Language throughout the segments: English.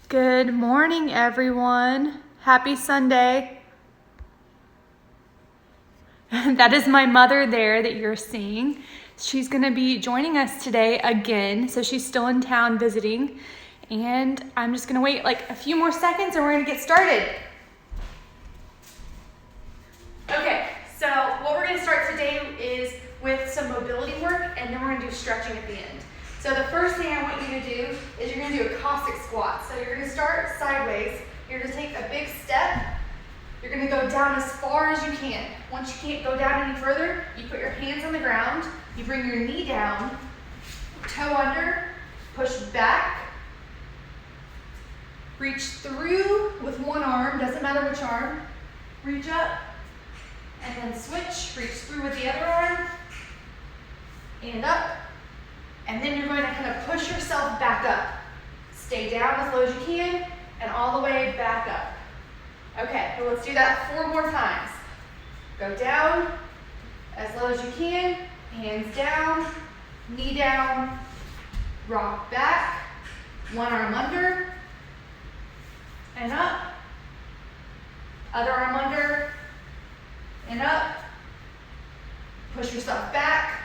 Good morning, everyone. Happy Sunday. That is my mother there that you're seeing. She's going to be joining us today again. So she's still in town visiting. And I'm just going to wait like a few more seconds and we're going to get started. Okay, so what we're going to start today is with some mobility work, and then we're going to do stretching at the end. So the first thing I want you to do is you're going to do a Cossack squat. So you're going to start sideways. You're going to take a big step. You're going to go down as far as you can. Once you can't go down any further, you put your hands on the ground. You bring your knee down, toe under, push back, reach through with one arm, doesn't matter which arm, reach up, and then switch, reach through with the other arm, and up. And then you're going to kind of push yourself back up. Stay down as low as you can, and all the way back up. Okay, so let's do that 4 more times. Go down as low as you can, hands down, knee down, rock back, one arm under, and up, other arm under, and up, push yourself back,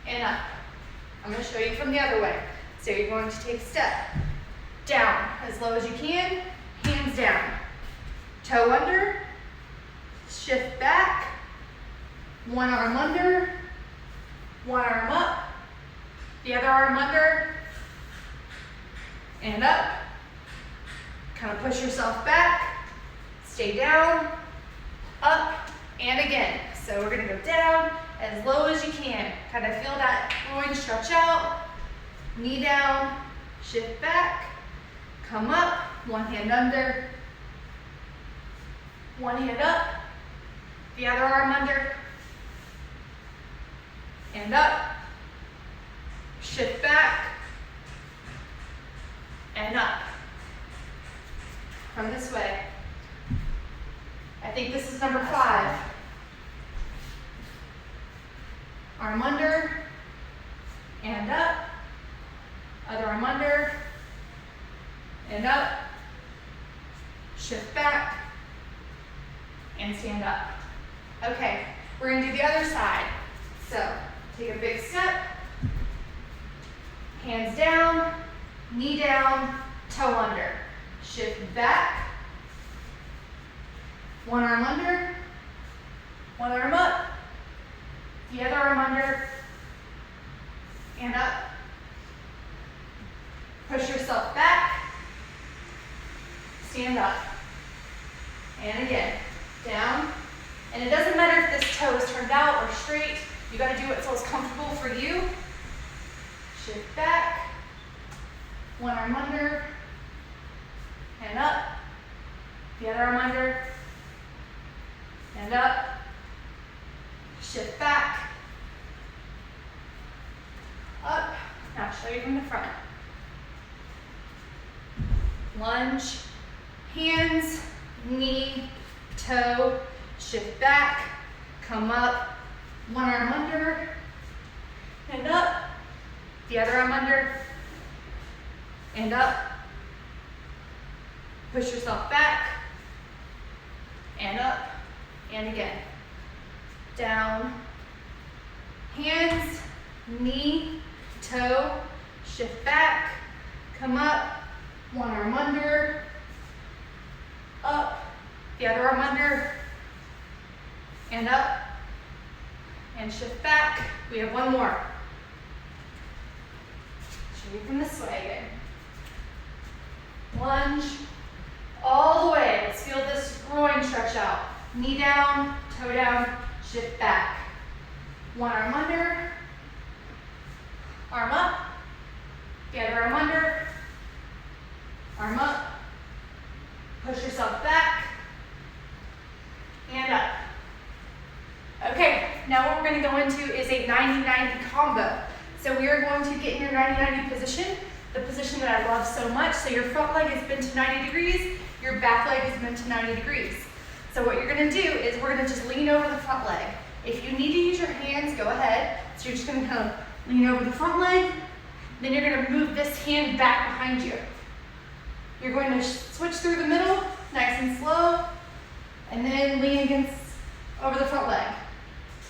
and up. I'm going to show you from the other way. So you're going to take a step down as low as you can, hands down, toe under, shift back, one arm under, one arm up, the other arm under, and up. Kind of push yourself back, stay down, up, and again. So we're going to go down as low as you can. Kind of feel that groin stretch out. Knee down, shift back, come up, one hand under, one hand up, the other arm under, and up, shift back, and up. Come this way. I think this is number 5. Arm under, and up, other arm under, and up, shift back, and stand up. Okay, we're going to do the other side. So, take a big step, hands down, knee down, toe under, shift back, one arm under, one arm up, the other arm under, and up. Push yourself back, stand up, and again, down. And it doesn't matter if this toe is turned out or straight, you gotta do what feels comfortable for you. Shift back, one arm under, and up, the other arm under, and up, shift back, up. Now I'll show you from the front. Lunge, hands, knee, toe, shift back, come up, one arm under, and up, the other arm under, and up, push yourself back, and up, and again. Down, hands, knee, toe, shift back, come up, one arm under, up, the other arm under, and up, and shift back. We have one more. Show you from this way again. Lunge, all the way. Let's feel this groin stretch out. Knee down, toe down, shift back. One arm under, arm up, the other arm under, arm up, push yourself back, and up. Okay, now what we're going to go into is a 90-90 combo. So we are going to get in your 90-90 position, the position that I love so much. So your front leg is bent to 90 degrees, your back leg is bent to 90 degrees. So what you're going to do is we're going to just lean over the front leg. If you need to use your hands, go ahead. So you're just going to kind of lean over the front leg. Then you're going to move this hand back behind you. You're going to switch through the middle, nice and slow, and then lean over the front leg.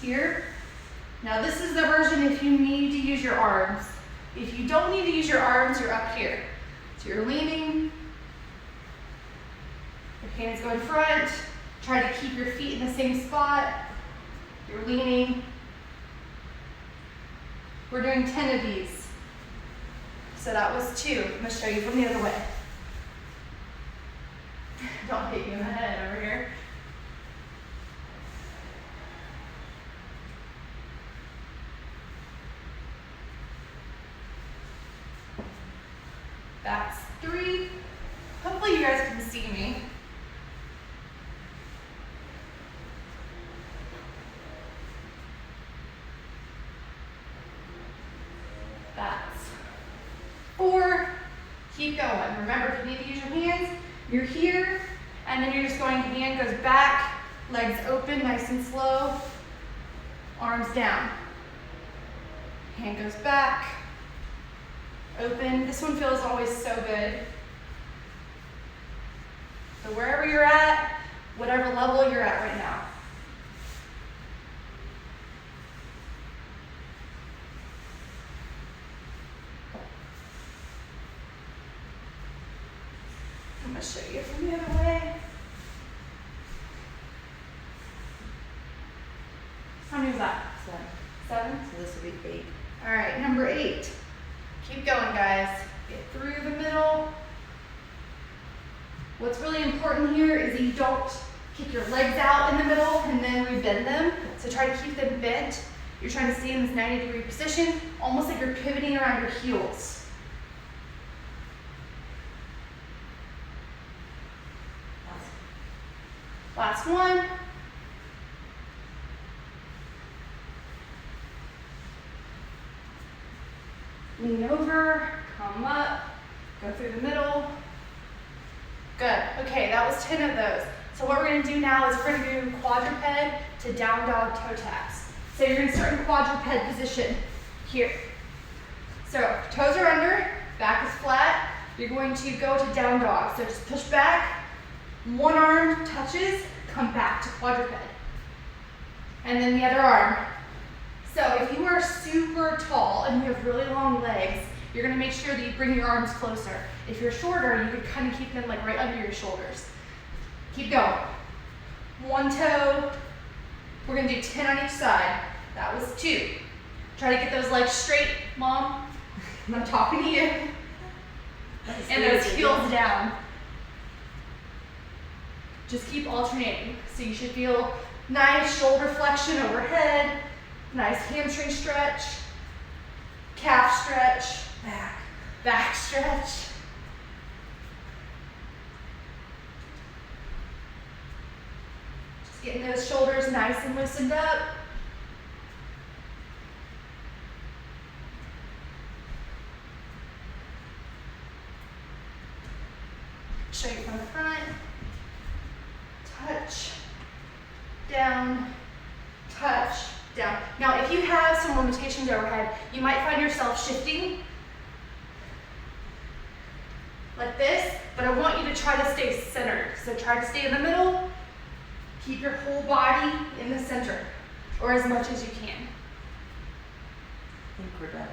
Here. Now this is the version if you need to use your arms. If you don't need to use your arms, you're up here. So you're leaning, your hands go in front, try to keep your feet in the same spot. You're leaning. We're doing 10 of these. So that was 2. I'm going to show you from the other way. Don't hit you in the head over here. That's 3. Hopefully you guys can see me. That's 4. Keep going. Remember, if you need to use your hands, you're here, and then you're just going, hand goes back, legs open, nice and slow, arms down. Hand goes back, open. This one feels always so good. So wherever you're at, whatever level you're at right now. I'm going to show you from the other way. How many was that? 7. So this will be 8. All right, number 8. Keep going, guys. Get through the middle. What's really important here is that you don't kick your legs out in the middle and then rebend them. So try to keep them bent. You're trying to stay in this 90-degree position, almost like you're pivoting around your heels. Last one. Lean over, come up, go through the middle. Good. Okay, that was 10 of those. So what we're going to do now is we're going to do quadruped to down dog toe taps. So you're going to start in quadruped position here. So toes are under, back is flat. You're going to go to down dog. So just push back. One arm touches, come back to quadruped. And then the other arm. So if you are super tall and you have really long legs, you're gonna make sure that you bring your arms closer. If you're shorter, you could kind of keep them like right under your shoulders. Keep going. One toe. We're gonna do 10 on each side. That was 2. Try to get those legs straight, Mom. I'm talking to you. And those heels down. Just keep alternating. So you should feel nice shoulder flexion overhead, nice hamstring stretch, calf stretch, back stretch. Just getting those shoulders nice and loosened up. Show you from the front. Touch, down, touch, down. Now, if you have some limitations overhead, you might find yourself shifting like this, but I want you to try to stay centered. So try to stay in the middle, keep your whole body in the center, or as much as you can. I think we're done.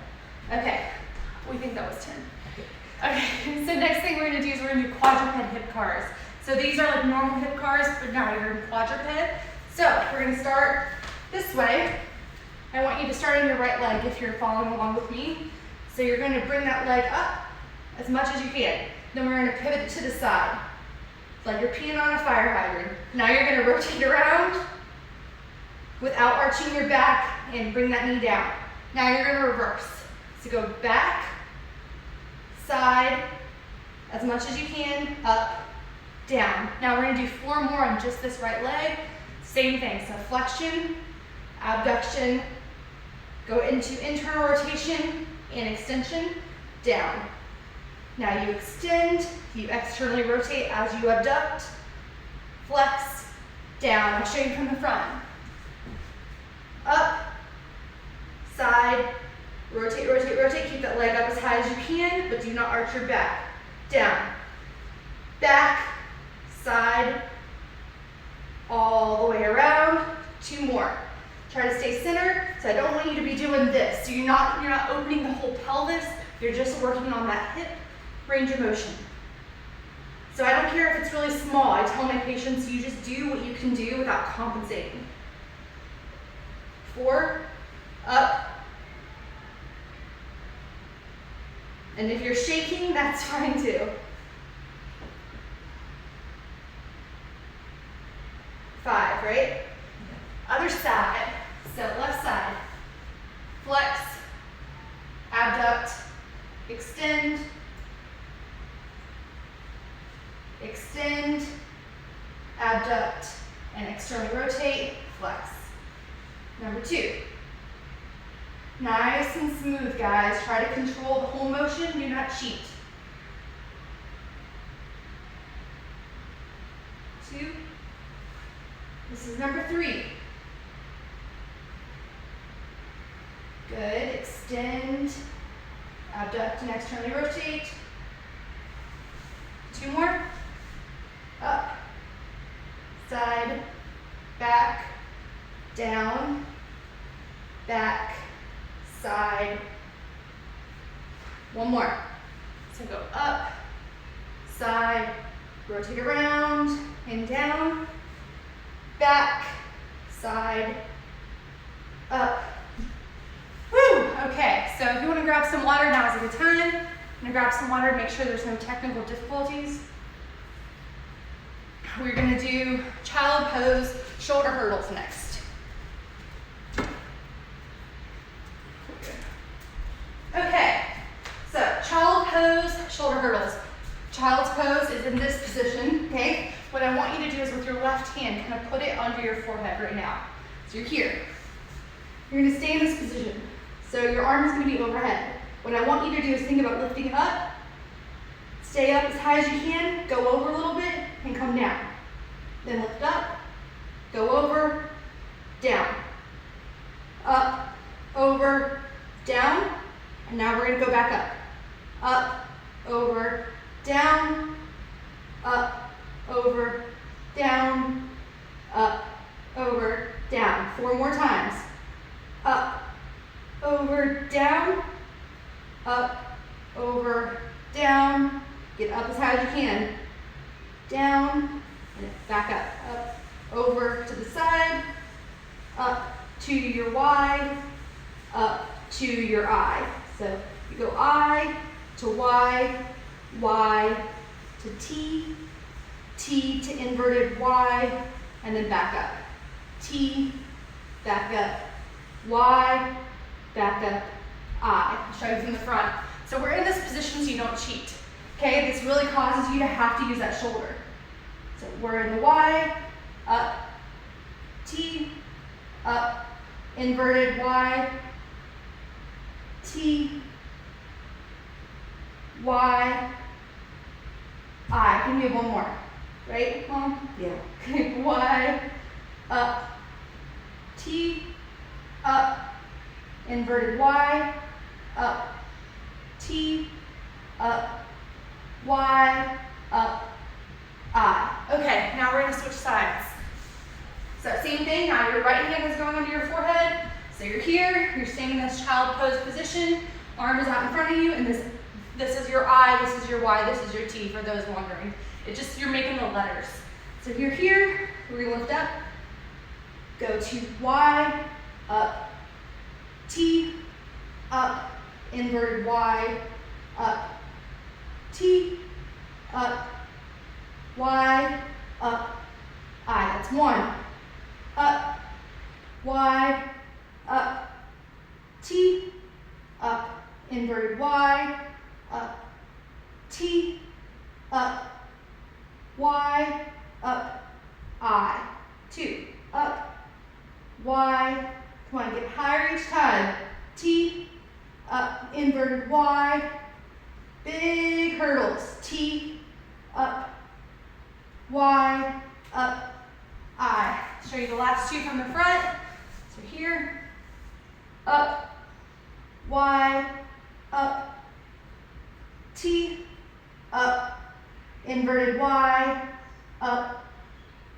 Okay, we think that was 10. Okay, so next thing we're gonna do is we're gonna do quadruped hip cars. So these are like normal hip cars, but now you're in quadruped. So we're gonna start this way. I want you to start on your right leg if you're following along with me. So you're gonna bring that leg up as much as you can. Then we're gonna pivot it to the side. It's like you're peeing on a fire hydrant. Now you're gonna rotate around without arching your back and bring that knee down. Now you're gonna reverse. So go back, side, as much as you can, up, down. Now we're gonna do 4 more on just this right leg. Same thing, so flexion, abduction, go into internal rotation and extension, down. Now you extend, you externally rotate as you abduct, flex, down. I'll show you from the front. Up, side, rotate, rotate, rotate. Keep that leg up as high as you can, but do not arch your back. Down. back, side, all the way around. 2 more. Try to stay centered, so I don't want you to be doing this. So you're not opening the whole pelvis, you're just working on that hip range of motion. So I don't care if it's really small. I tell my patients, you just do what you can do without compensating. 4, up. And if you're shaking, that's fine too. 5, right? Other side. So left side. Flex, abduct, extend, extend, abduct, and externally rotate, flex. Number 2. Nice and smooth, guys. Try to control the whole motion, do not cheat. 2. This is number 3. Good, extend, abduct and externally rotate. 2 more. Up, side, back, down, back, side. 1 more. So go up, side, rotate around and down, back, side, up. Woo! Okay, so if you want to grab some water, now is a good time. I'm gonna grab some water, make sure there's no technical difficulties. We're gonna do child pose, shoulder hurdles next. Okay, so child pose, shoulder hurdles. Child's pose is in this position, okay? What I want you to do is with your left hand, kind of put it under your forehead right now. So you're here. You're gonna stay in this position. So your arm is gonna be overhead. What I want you to do is think about lifting up, stay up as high as you can, go over a little bit, and come down. Then lift up, go over, down. Up, over, down, and now we're gonna go back up. Up, over, down, up, over, down, up, over, down. 4 more times. Up, over, down, up, over, down. Get up as high as you can. Down, and back up. Over to the side, up to your Y, up to your I. So you go I to Y, Y to T, T to inverted Y, and then back up. T, back up, Y, back up, I. I'll show you from the front. So we're in this position so you don't cheat. Okay, this really causes you to have to use that shoulder. So we're in the Y, up, T, up, inverted Y, T, Y, I. Can we have 1 more? Right, Mom? Yeah. Okay, Y, up, T, up, inverted Y, up, T, up, Y, up, I. Okay, now we're gonna switch sides. So same thing, now your right hand is going under your forehead. So you're here, you're staying in this child pose position, arm is out in front of you, and this is your I, this is your Y, this is your T, for those wondering. It's just, you're making the letters. So if you're here, we're gonna lift up, go to Y, up, T, up, inverted Y, up, T, up, Y, up, I. That's 1. Up, Y, up, T, up, inverted Y, up, T, up, Y, up, I. 2, up, Y, come on, get higher each time. T, up, inverted Y, big hurdles. T, up, Y, up, I. Show you the last 2 from the front. So here, up, Y, up, T, up, inverted Y, up,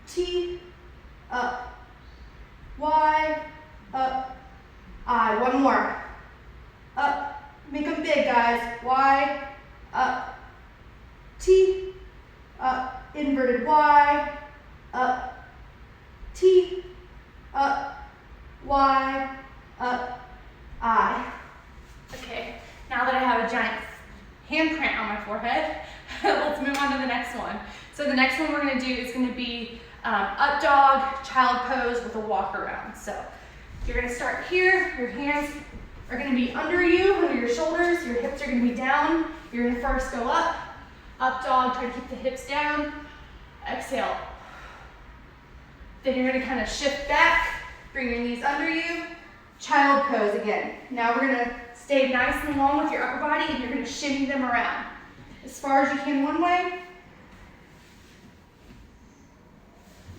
T, up, Y, up, I. One more. Up, make them big, guys. Y, up, T, up, inverted Y, up, T, up, Y, up, I. Okay, now that I have a giant handprint on my forehead, let's move on to the next one. So the next one we're gonna do is gonna be up dog, child pose with a walk around. So you're gonna start here, your hands are gonna be under you, under your shoulders, your hips are gonna be down. You're gonna first go up dog, try to keep the hips down, exhale. Then you're gonna kind of shift back, bring your knees under you, child pose again. Now we're gonna stay nice and long with your upper body and you're gonna shimmy them around. As far as you can one way,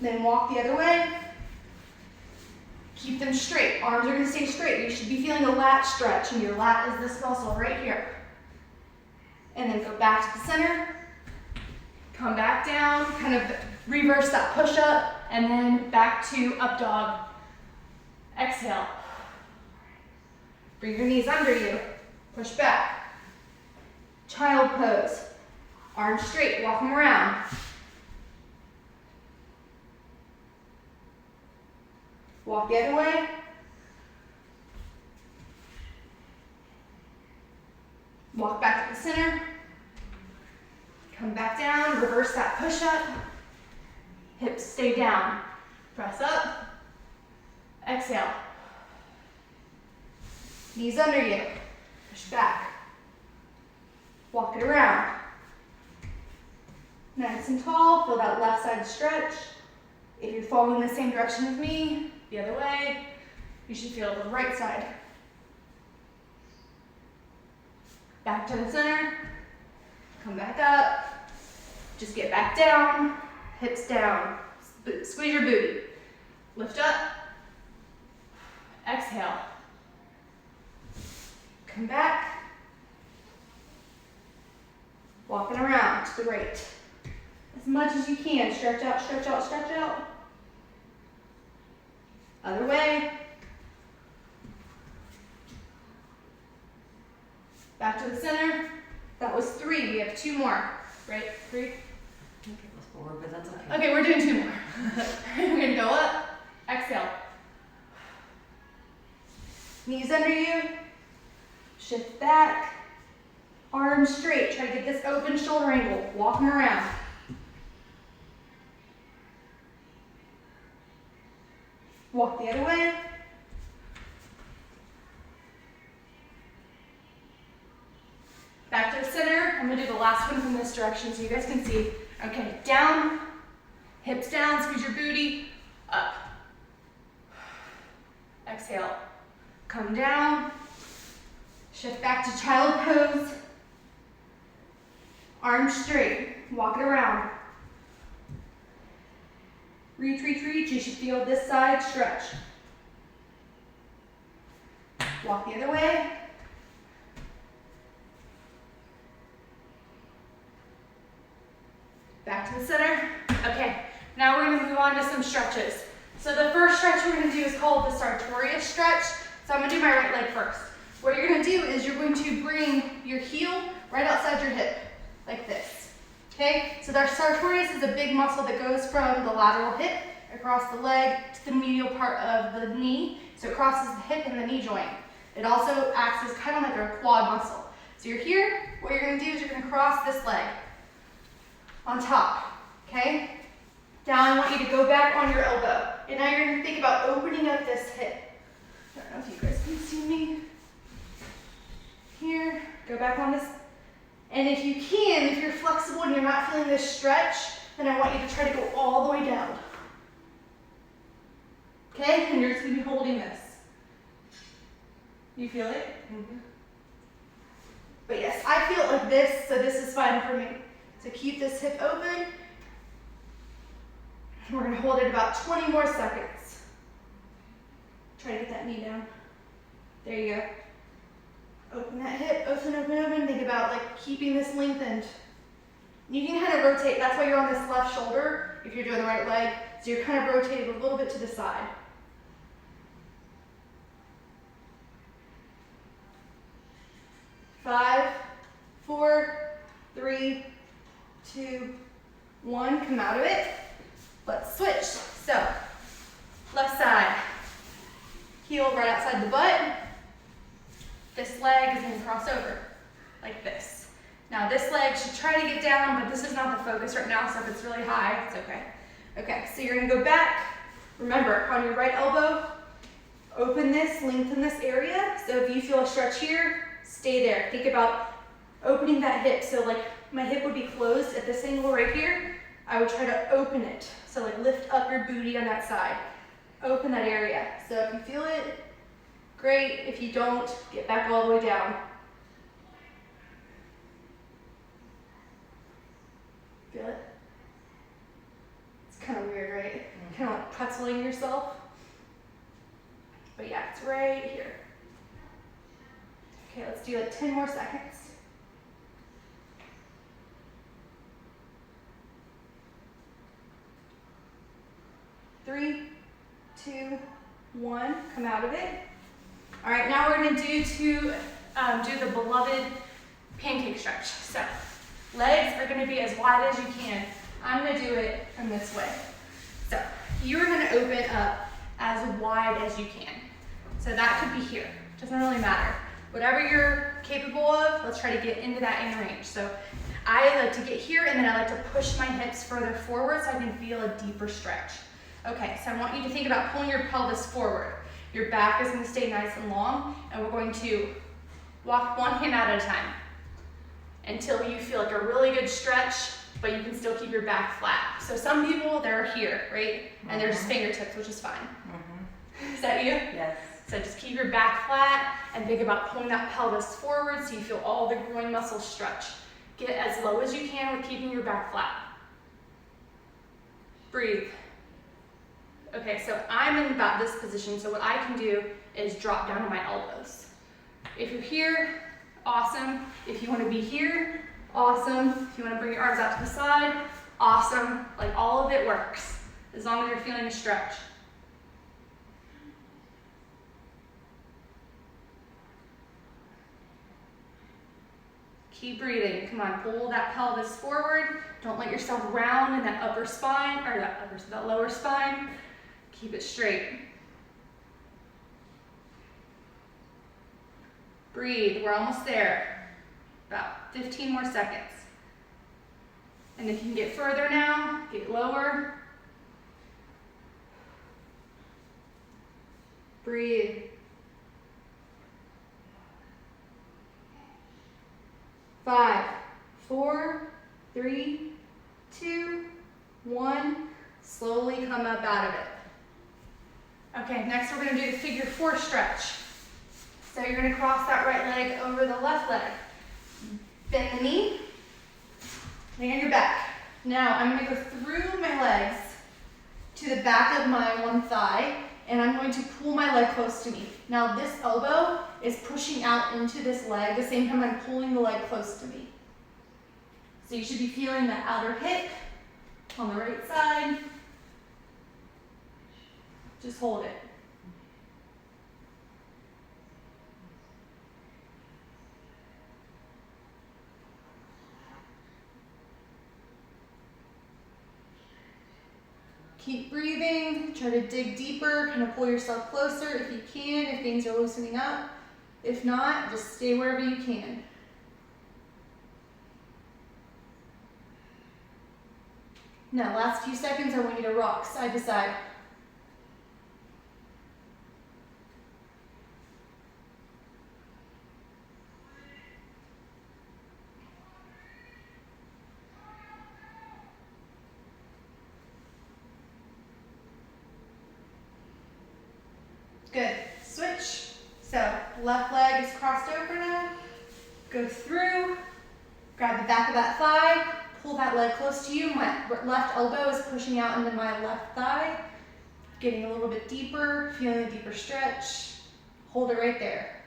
then walk the other way. Keep them straight, arms are gonna stay straight. You should be feeling a lat stretch and your lat is this muscle right here. And then go back to the center, come back down, kind of reverse that push up, and then back to up dog. Exhale. Bring your knees under you, push back. Child pose, arms straight, walk them around. Walk the other way. Walk back to the center. Come back down, reverse that push up. Hips stay down. Press up. Exhale. Knees under you. Push back. Walk it around. Nice and tall. Feel that left side stretch. If you're following the same direction as me, the other way, you should feel the right side. Back to the center. Come back up. Just get back down. Hips down. Squeeze your booty. Lift up. Exhale. Come back. Walking around to the right. As much as you can. Stretch out, stretch out, stretch out. Other way. Back to the center. That was 3. We have 2 more. Right? 3? I think it was 4, but that's okay. Okay, we're doing 2 more. We're gonna go up. Exhale. Knees under you. Shift back. Arms straight. Try to get this open shoulder angle. Walk them around. Walk the other way. Back to the center. I'm gonna do the last one from this direction so you guys can see. Okay, down, hips down, squeeze your booty, up. Exhale. Come down. Shift back to child pose. Arms straight. Walk it around. Reach, reach, reach. You should feel this side stretch. Walk the other way. Back to the center. Okay, now we're gonna move on to some stretches. So the first stretch we're gonna do is called the Sartorius stretch. So I'm gonna do my right leg first. What you're gonna do is you're going to bring your heel right outside your hip, like this. Okay, so the Sartorius is a big muscle that goes from the lateral hip across the leg to the medial part of the knee. So it crosses the hip and the knee joint. It also acts as kind of like a quad muscle. So you're here, what you're gonna do is you're gonna cross this leg on top, okay? Now I want you to go back on your elbow. And now you're gonna think about opening up this hip. I don't know if you guys can see me. Here, go back on this. And if you can, if you're flexible and you're not feeling this stretch, then I want you to try to go all the way down. Okay, and you're just gonna be holding this. You feel it? Mm-hmm. But yes, I feel it like this, so this is fine for me. So keep this hip open. We're gonna hold it about 20 more seconds. Try to get that knee down. There you go. Open that hip, open, open, open. Think about like keeping this lengthened. You can kind of rotate, that's why you're on this left shoulder if you're doing the right leg. So you're kind of rotating a little bit to the side. 5, 4, 3, 2, 1. Come out of it. Let's switch. So, left side. Heel right outside the butt. This leg is going to cross over like this. Now this leg should try to get down, but this is not the focus right now, so if it's really high, it's okay. Okay, so you're going to go back. Remember, on your right elbow, open this, lengthen this area. So if you feel a stretch here, stay there. Think about opening that hip. So like my hip would be closed at this angle right here. I would try to open it. So like lift up your booty on that side. Open that area. So if you feel it, great. If you don't, get back all the way down. Feel it? It's kind of weird, right? Kind of like pretzeling yourself. But yeah, it's right here. Okay, let's do like 10 more seconds. 3, 2, 1. Come out of it. All right, now we're going to do the beloved pancake stretch. So legs are going to be as wide as you can. I'm going to do it in this way. So you're going to open up as wide as you can. So that could be here. Doesn't really matter. Whatever you're capable of, let's try to get into that in range. So I like to get here, and then I like to push my hips further forward so I can feel a deeper stretch. Okay, so I want you to think about pulling your pelvis forward. Your back is going to stay nice and long, and we're going to walk one hand out at a time until you feel like a really good stretch, but you can still keep your back flat. So some people, they're here, right? And they're just fingertips, which is fine. Is that you? Yes. So just keep your back flat and think about pulling that pelvis forward so you feel all the groin muscles stretch. Get as low as you can with keeping your back flat. Breathe. Okay, so I'm in about this position, so what I can do is drop down to my elbows. If you're here, awesome. If you want to be here, awesome. If you want to bring your arms out to the side, awesome. Like all of it works, as long as you're feeling a stretch. Keep breathing. Come on, pull that pelvis forward. Don't let yourself round in that upper spine, or that lower spine. Keep it straight. Breathe. We're almost there. About 15 more seconds. And if you can get further now, get lower. Breathe. 5, 4, 3, 2, 1. Slowly come up out of it. Okay, next we're going to do the figure 4 stretch. So you're going to cross that right leg over the left leg. Bend the knee, lay on your back. Now I'm going to go through my legs to the back of my one thigh, and I'm going to pull my leg close to me. Now this elbow is pushing out into this leg at the same time I'm pulling the leg close to me. So you should be feeling the outer hip on the right side. Just hold it. Keep breathing, try to dig deeper, kind of pull yourself closer if you can, if things are loosening up. If not, just stay wherever you can. Now, last few seconds, I want you to rock side to side. Good. Switch. So left leg is crossed over now. Go through. Grab the back of that thigh. Pull that leg close to you. My left elbow is pushing out into my left thigh. Getting a little bit deeper. Feeling a deeper stretch. Hold it right there.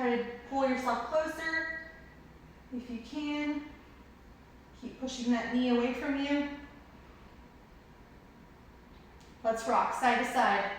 Try to pull yourself closer if you can. Keep pushing that knee away from you. Let's rock side to side.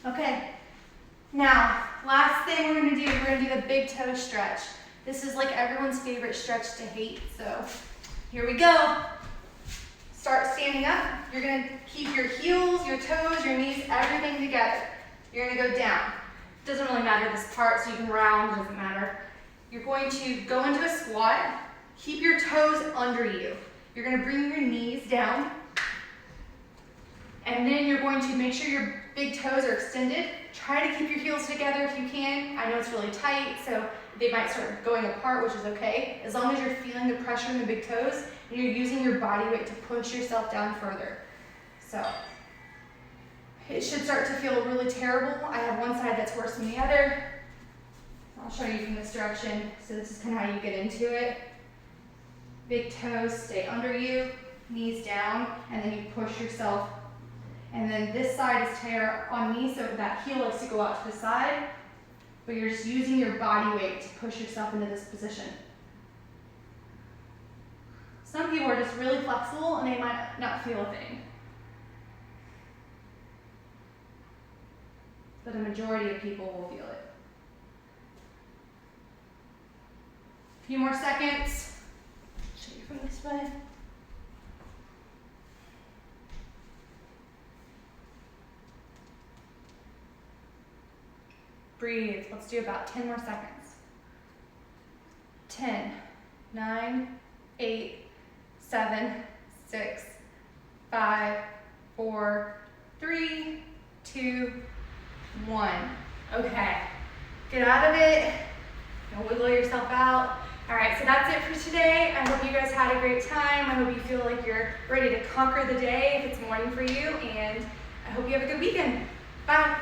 Okay, now, last thing we're gonna do the big toe stretch. This is like everyone's favorite stretch to hate, so here we go. Start standing up. You're gonna keep your heels, your toes, your knees, everything together. You're gonna go down. Doesn't really matter this part, so you can round, doesn't matter. You're going to go into a squat. Keep your toes under you. You're gonna bring your knees down, and then you're going to make sure your big toes are extended. Try to keep your heels together if you can. I know it's really tight, so they might start going apart, which is okay. As long as you're feeling the pressure in the big toes, and you're using your body weight to push yourself down further. So, it should start to feel really terrible. I have one side that's worse than the other. I'll show you from this direction. So this is kind of how you get into it. Big toes stay under you, knees down, and then you push yourself. And then this side is tear on me, so that heel likes to go out to the side, but you're just using your body weight to push yourself into this position. Some people are just really flexible and they might not feel a thing. But a majority of people will feel it. A few more seconds. Show you from this way. Breathe. Let's do about 10 more seconds. 10, 9, 8, 7, 6, 5, 4, 3, 2, 1. Okay. Get out of it. Don't wiggle yourself out. All right, so that's it for today. I hope you guys had a great time. I hope you feel like you're ready to conquer the day if it's morning for you, and I hope you have a good weekend. Bye.